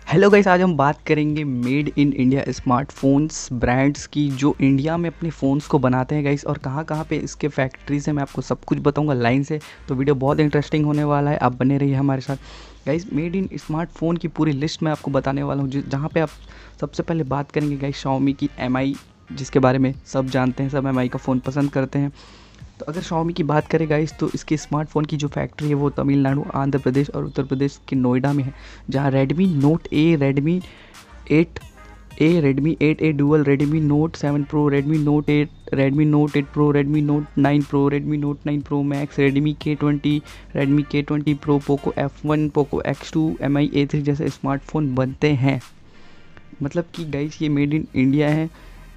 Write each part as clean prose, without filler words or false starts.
Hello guys, आज हम बात करेंगे made in India smartphones brands की जो इंडिया में अपने फ़ोन्स को बनाते हैं गाइस, और कहाँ कहाँ पे इसके फैक्ट्रीज हैं। मैं आपको सब कुछ बताऊंगा लाइन से। तो वीडियो बहुत इंटरेस्टिंग होने वाला है, आप बने रहिए हमारे साथ। गाइस, मेड इन स्मार्टफोन की पूरी लिस्ट मैं आपको बताने वाला हूँ, जहाँ पे आप सबसे पहले बात करेंगे गाइस Xiaomi की MI, जिसके बारे में सब जानते हैं, सब MI का फ़ोन पसंद करते हैं। तो अगर Xiaomi की बात करें गाइस, तो इसके स्मार्टफ़ोन की जो फैक्ट्री है वो तमिलनाडु, आंध्र प्रदेश और उत्तर प्रदेश के नोएडा में है। जहाँ Redmi note A, Redmi 8A, Redmi 8A dual, Redmi note 7 pro, Redmi note 8, Redmi note 8 pro, Redmi note 9 pro, Redmi note 9 pro max, Redmi K20, Redmi K20 pro, Poco F1, Poco X2, MI A3 जैसे smartphone बनते हैं। मतलब कि guys ये made in India है।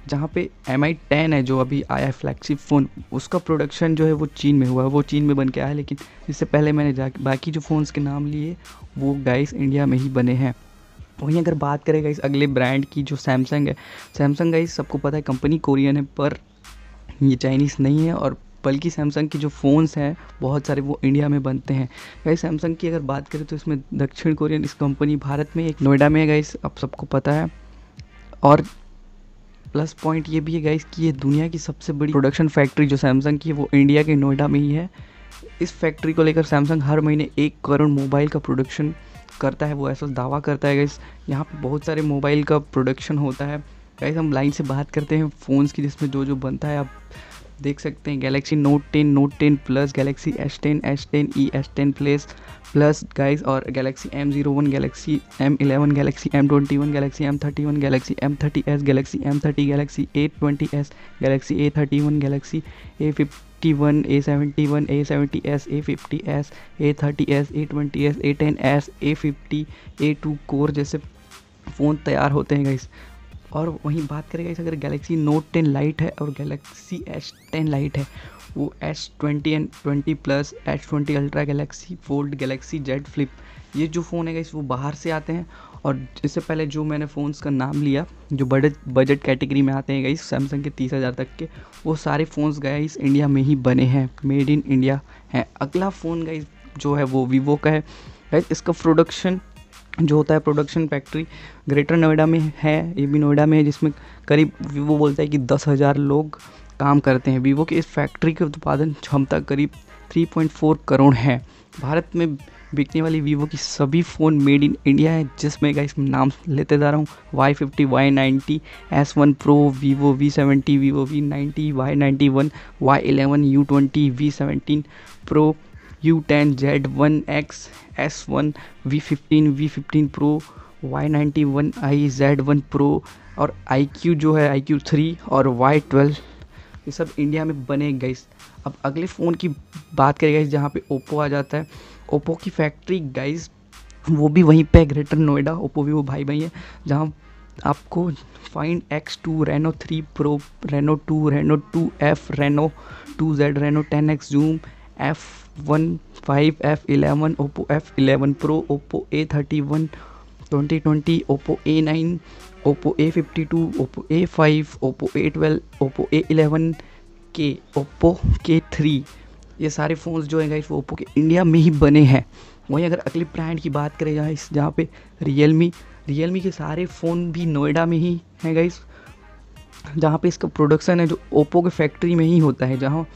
जहाँ पे MI10 है जो अभी आया है फ्लैगशिप फ़ोन, उसका प्रोडक्शन जो है वो चीन में हुआ है, वो चीन में बन के आया है। लेकिन इससे पहले मैंने बाकी जो फ़ोन्स के नाम लिए वो गाइस इंडिया में ही बने हैं। वहीं अगर बात करें गाइस अगले ब्रांड की, जो सैमसंग है। सैमसंग गाइस सबको पता है कंपनी कोरियन है, पर ये चाइनीज़ नहीं है, और बल्कि सैमसंग की जो फ़ोन्स हैं बहुत सारे वो इंडिया में बनते हैं। गाइस सैमसंग की अगर बात करें तो इसमें दक्षिण कोरियन इस कंपनी भारत में एक नोएडा में है गाइस, आप सबको पता है। और प्लस पॉइंट ये भी है गाइस कि ये दुनिया की सबसे बड़ी प्रोडक्शन फैक्ट्री जो सैमसंग की है वो इंडिया के नोएडा में ही है। इस फैक्ट्री को लेकर सैमसंग हर महीने 1 करोड़ मोबाइल का प्रोडक्शन करता है, वो ऐसा दावा करता है गाइस। यहाँ पे बहुत सारे मोबाइल का प्रोडक्शन होता है गाइस। हम लाइन से बात करते हैं फ़ोन्स की, जिसमें जो जो बनता है आप देख सकते हैं। Galaxy note 10, note 10 plus, Galaxy S10, S10e, S10 plus plus guys, और Galaxy M01, Galaxy M11, Galaxy M21, Galaxy M31, Galaxy M30s, Galaxy M30, Galaxy A20s, Galaxy A31, Galaxy A51, A71, A70s, A50s, A30s, A20s, A10s, A50, A2 core जैसे phone तैयार होते हैं guys. और वहीं बात करें guys अगर गैलेक्सी नोट 10 लाइट है और गैलेक्सी S10 लाइट है, वो S20 and 20 plus, S20 ultra, Galaxy fold, Galaxy Z flip, ये जो फ़ोन है गाइस वो बाहर से आते हैं। और इससे पहले जो मैंने फ़ोन्स का नाम लिया जो बजट कैटेगरी में आते हैं गाइस, सैमसंग के 30,000 तक के, वो सारे फ़ोन्स गाइस इंडिया में ही बने हैं, मेड इन इंडिया हैं। अगला फ़ोन गाइस जो है वो वीवो का है गाइस। इसका प्रोडक्शन जो होता है, प्रोडक्शन फैक्ट्री ग्रेटर नोएडा में है, ये भी नोएडा में है, जिसमें करीब वीवो बोलता है कि 10,000 लोग काम करते हैं। वीवो की इस फैक्ट्री की उत्पादन क्षमता करीब 3.4 करोड़ है। भारत में बिकने वाली वीवो की सभी फ़ोन मेड इन इंडिया है, जिसमें गाइस नाम लेते जा रहा हूँ। Y50, Y90, S1 pro, Vivo V70, Vivo V90, Y91, Y11, U20, V17 pro, U10, Z1X, S1, V15 pro, Y91i, Z1 pro, और IQ जो है IQ3 और Y12, ये सब इंडिया में बने गाइस। अब अगले फ़ोन की बात करें गाइस, जहाँ पे ओप्पो आ जाता है। ओप्पो की फैक्ट्री गाइस वो भी वहीं पे ग्रेटर नोएडा, ओप्पो वीवो भाई भाई है। जहाँ आपको Find X2, Reno 3 Pro, Reno 2, Reno 2F, Reno 2Z, Reno 10X zoom, F15, F11, Oppo F11 Pro, Oppo A31 2020, Oppo A9, Oppo A52, Oppo A5, Oppo A12, Oppo A11 के, Oppo K3, ये सारे phones जो हैं guys वो Oppo के India में ही बने हैं। वहीं अगर अगली ब्रांड की बात करें जहाँ पे रियलमी के सारे फ़ोन भी नोएडा में ही हैं गाइस, जहाँ पे इसका प्रोडक्शन है जो ओप्पो के फैक्ट्री में ही होता है। जहाँ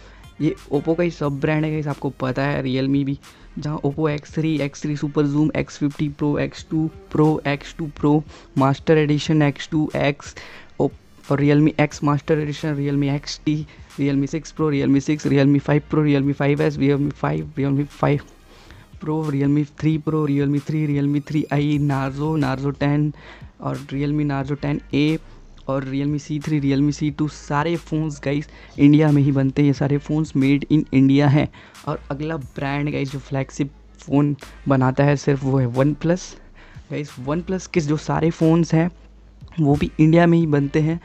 ये ओप्पो का ही सब ब्रांड है गाइस, आपको पता है। रियलमी भी, जहाँ Oppo X3 super zoom, X50 pro, X2 pro master addition, X2 X, और Realme X master addition, Realme XT, Realme 6 pro, Realme 6, Realme 5 pro, Realme 5S, Realme 5, Realme 5 pro, Realme 3 pro, Realme 3, Realme 3i, Narzo 10, और Realme Narzo 10A, और Realme C3, Realme C2, सारे phones guys India में ही बनते हैं। ये सारे phones made in India हैं। और अगला ब्रांड गाइस जो फ्लैगशिप फ़ोन बनाता है सिर्फ वो है one plus guys. One plus के जो सारे फ़ोन्स हैं वो भी इंडिया में ही बनते हैं।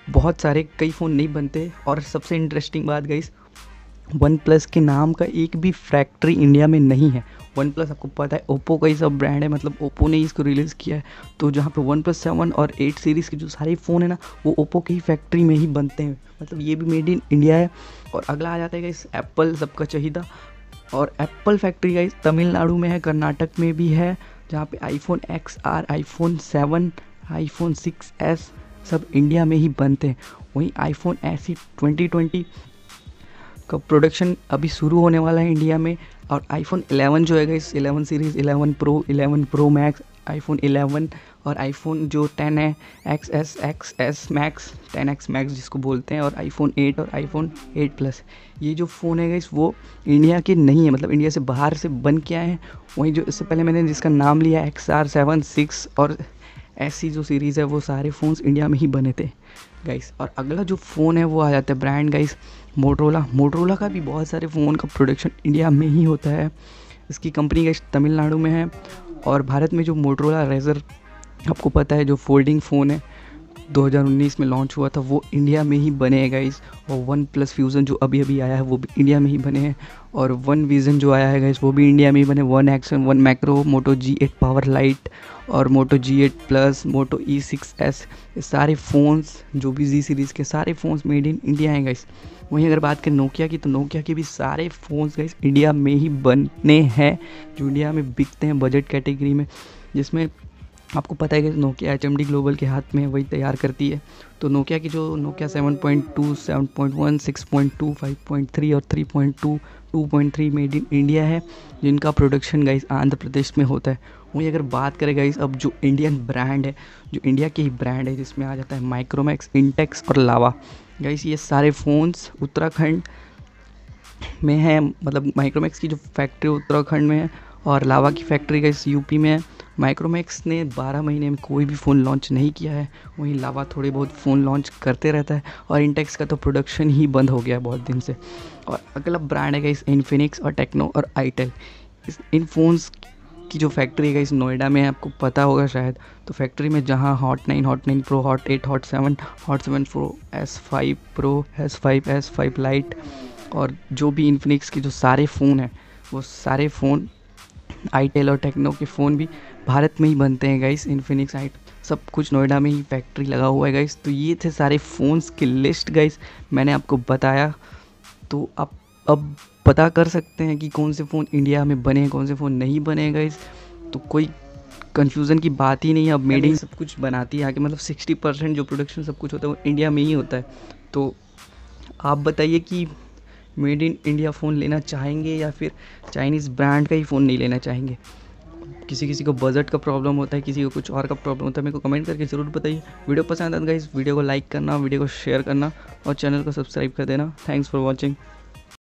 बहुत सारे कई फ़ोन नहीं बनते। और सबसे इंटरेस्टिंग बात गाइस, वन प्लस के नाम का एक भी फैक्ट्री इंडिया में नहीं है। वन प्लस आपको पता है ओप्पो का ही सब ब्रांड है, मतलब ओप्पो ने ही इसको रिलीज़ किया है। तो जहाँ पे वन प्लस 7 और 8 सीरीज़ के जो सारे फ़ोन है ना, वो ओप्पो की ही फैक्ट्री में ही बनते हैं, मतलब ये भी मेड इन इंडिया है। और अगला आ जाता है गाइस एप्पल, सबका चाहिदा। और एप्पल फैक्ट्री गाइस तमिलनाडु में है, कर्नाटक में भी है, जहाँ पे iPhone XR, iPhone 7, iPhone 6s सब इंडिया में ही बनते हैं। वहीं आईफोन SE 2020 का प्रोडक्शन अभी शुरू होने वाला है इंडिया में। और आईफोन 11 जो है इस 11 series, 11 pro, 11 pro max, iPhone 11 और आईफोन जो 10 है XS, XS max, 10X max जिसको बोलते हैं, और आईफोन 8 और आईफोन 8 प्लस, ये जो फ़ोन है गाइस वो इंडिया के नहीं है, मतलब इंडिया से बाहर से बन के आए हैं। वहीं जो इससे पहले मैंने जिसका नाम लिया XR, 7, 6 और ऐसी जो सीरीज़ है वो सारे फ़ोन्स इंडिया में ही बने थे गाइस। और अगला जो फ़ोन है वो आ जाता है ब्रांड गाइस मोटरोला। मोटरोला का भी बहुत सारे फ़ोन का प्रोडक्शन इंडिया में ही होता है। इसकी कंपनी गाइस तमिलनाडु में है। और भारत में जो मोटरोला रेज़र आपको पता है जो फोल्डिंग फ़ोन है 2019 में लॉन्च हुआ था, वो इंडिया में ही बने हैं गाइस। और वन प्लस फ्यूज़न जो अभी अभी आया है वो भी इंडिया में ही बने हैं। और वन विज़न जो आया है गाइस वो भी इंडिया में ही बने। वन एक्शन, वन मैक्रो, मोटो G8 पावर लाइट और मोटो G8 प्लस, मोटो E6s, ये सारे फ़ोन्स जो भी Z सीरीज़ के सारे फ़ोन्स मेड इन इंडिया हैं गाइस। वहीं अगर बात करें नोकिया की, तो नोकिया के भी सारे फ़ोन्स गाइस इंडिया में ही बने हैं, जो इंडिया में बिकते हैं बजट कैटेगरी में, जिसमें आपको पता है कि नोकिया HMD ग्लोबल के हाथ में वही तैयार करती है। तो नोकिया की जो नोकिया 7.2, 7.1, 6.2, 5.3 और 3.2, 2.3 मेड इन इंडिया है, जिनका प्रोडक्शन गाइस आंध्र प्रदेश में होता है। वहीं अगर बात करें गाइस अब जो इंडियन ब्रांड है, जो इंडिया के ही ब्रांड है, जिसमें आ जाता है माइक्रोमैक्स, इंटेक्स और लावा गाइस, ये सारे फ़ोन्स उत्तराखंड में है। मतलब माइक्रोमैक्स की जो फैक्ट्री उत्तराखंड में है और लावा की फैक्ट्री गाइस यूपी में है। माइक्रोमैक्स ने 12 महीने में कोई भी फ़ोन लॉन्च नहीं किया है, वहीं लावा थोड़े बहुत फ़ोन लॉन्च करते रहता है। और इंटेक्स का तो प्रोडक्शन ही बंद हो गया है बहुत दिन से। और अगला ब्रांड है गाइस इन्फिनिक्स और टेक्नो और आईटेल। इन फ़ोन्स की जो फैक्ट्री है गाइस नोएडा में है, आपको पता होगा शायद। तो फैक्ट्री में जहाँ hot 9 pro, hot 8, hot 7 pro, S5 pro, S5, S5 light और जो भी इन्फिनिक्स के जो सारे फ़ोन हैं वो सारे फ़ोन आईटेल और टेक्नो के फ़ोन भी भारत में ही बनते हैं गाइस। इन्फिनिक्स, सब कुछ नोएडा में ही फैक्ट्री लगा हुआ है गाइस। तो ये थे सारे फ़ोन्स की लिस्ट गाइस, मैंने आपको बताया। तो आप अब पता कर सकते हैं कि कौन से फ़ोन इंडिया में बने हैं, कौन से फ़ोन नहीं बने हैं गाइस। तो कोई कन्फ्यूज़न की बात ही नहीं है। अब मेड इन सब कुछ बनाती है आगे, मतलब 60% जो प्रोडक्शन सब कुछ होता है वो इंडिया में ही होता है। तो आप बताइए कि मेड इन इंडिया फ़ोन लेना चाहेंगे या फिर चाइनीज़ ब्रांड का ही फ़ोन नहीं लेना चाहेंगे। किसी किसी को बजट का प्रॉब्लम होता है, किसी को कुछ और का प्रॉब्लम होता है, मेरे को कमेंट करके ज़रूर बताइए। वीडियो पसंद आता है गाइस, वीडियो को लाइक करना, वीडियो को शेयर करना और चैनल को सब्सक्राइब कर देना। Thanks for watching.